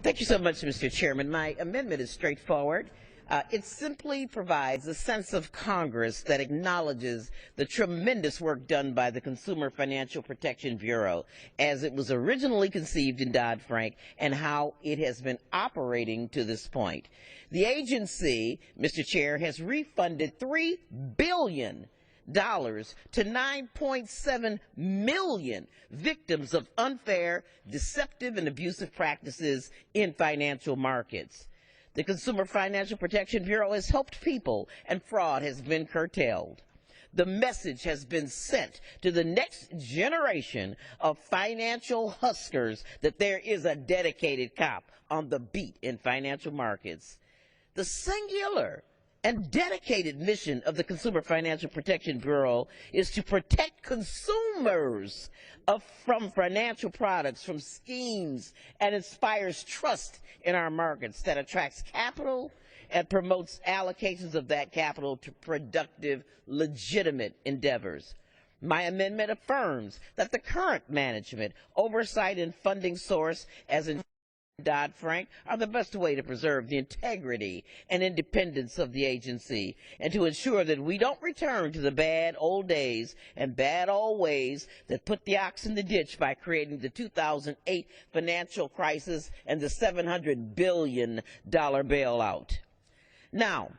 Thank you so much, Mr. Chairman. My amendment is straightforward. It simply provides a sense of Congress that acknowledges the tremendous work done by the Consumer Financial Protection Bureau as it was originally conceived in Dodd-Frank and how it has been operating to this point. The agency, Mr. Chair, has refunded $3 billion to 9.7 million victims of unfair, deceptive, and abusive practices in financial markets. The Consumer Financial Protection Bureau has helped people, and fraud has been curtailed. The message has been sent to the next generation of financial huskers that there is a dedicated cop on the beat in financial markets. The singular and dedicated mission of the Consumer Financial Protection Bureau is to protect consumers from financial products, from schemes, and inspires trust in our markets that attracts capital and promotes allocations of that capital to productive, legitimate endeavors. My amendment affirms that the current management, oversight, and funding source, as in Dodd-Frank, are the best way to preserve the integrity and independence of the agency and to ensure that we don't return to the bad old days and bad old ways that put the ox in the ditch by creating the 2008 financial crisis and the $700 billion bailout. Now,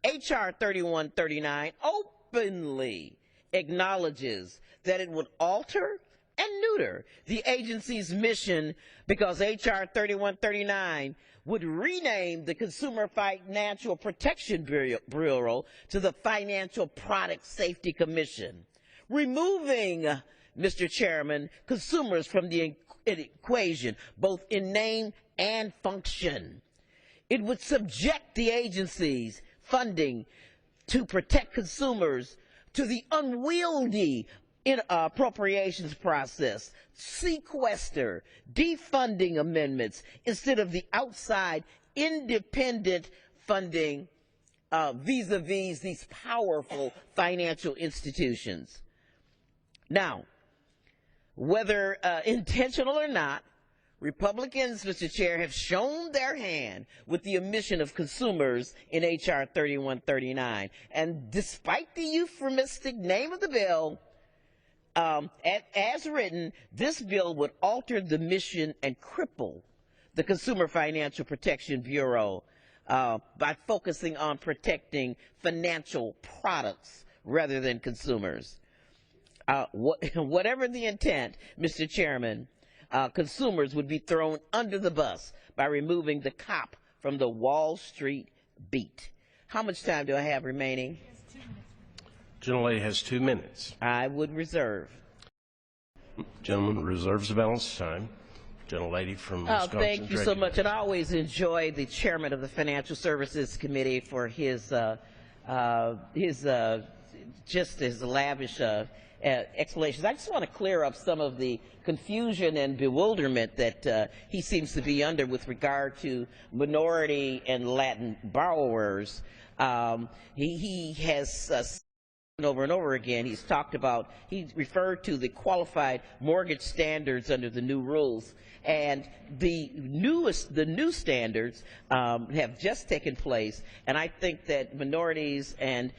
H.R. 3139 openly acknowledges that it would alter and neuter the agency's mission because H.R. 3139 would rename the Consumer Financial Protection Bureau to the Financial Product Safety Commission, removing, Mr. Chairman, consumers from the equation, both in name and function. It would subject the agency's funding to protect consumers to the unwieldy appropriations process, sequester, defunding amendments, instead of the outside independent funding vis-a-vis these powerful financial institutions. Now, whether intentional or not, Republicans, Mr. Chair, have shown their hand with the omission of consumers in H.R. 3139. And despite the euphemistic name of the bill, as written, this bill would alter the mission and cripple the Consumer Financial Protection Bureau by focusing on protecting financial products rather than consumers. Whatever the intent, Mr. Chairman, consumers would be thrown under the bus by removing the cop from the Wall Street beat. How much time do I have remaining? Gentlelady has 2 minutes. I would reserve. Gentleman reserves the balance of time. Gentlelady from Wisconsin. Thank you so much. And I always enjoy the chairman of the Financial Services Committee for his just his lavish explanations. I just want to clear up some of the confusion and bewilderment that he seems to be under with regard to minority and Latin borrowers. He has over and over again, he's talked about, he referred to the qualified mortgage standards under the new rules, and the new standards have just taken place, and I think that minorities and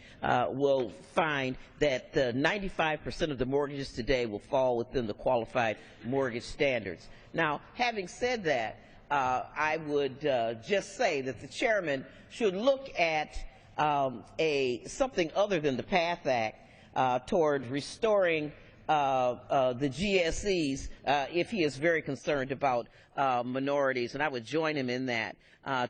will find that 95% of the mortgages today will fall within the qualified mortgage standards. Now, having said that, I would just say that the chairman should look at something other than the PATH Act toward restoring the GSEs if he is very concerned about minorities, and I would join him in that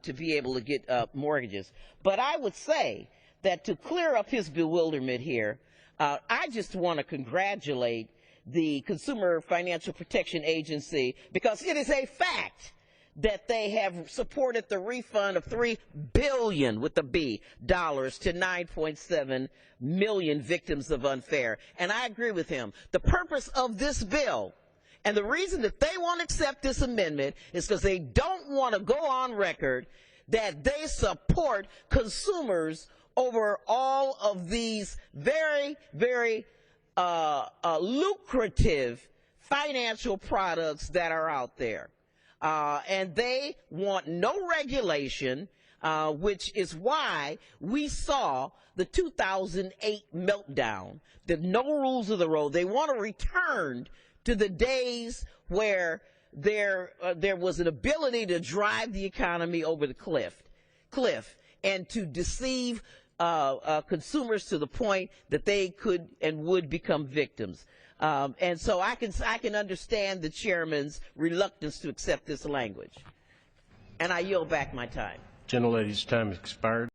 to be able to get mortgages. But I would say that to clear up his bewilderment here, I just want to congratulate the Consumer Financial Protection Agency because it is a fact that they have supported the refund of $3 billion with a B dollars to 9.7 million victims of unfair. And I agree with him. The purpose of this bill and the reason that they won't accept this amendment is because they don't want to go on record that they support consumers over all of these very, very lucrative financial products that are out there. and they want no regulation, which is why we saw the 2008 meltdown, the no rules of the road. They want to return to the days where there was an ability to drive the economy over the cliff, and to deceive consumers to the point that they could and would become victims. And so I can understand the chairman's reluctance to accept this language. And I yield back my time. Gentlelady's time has expired.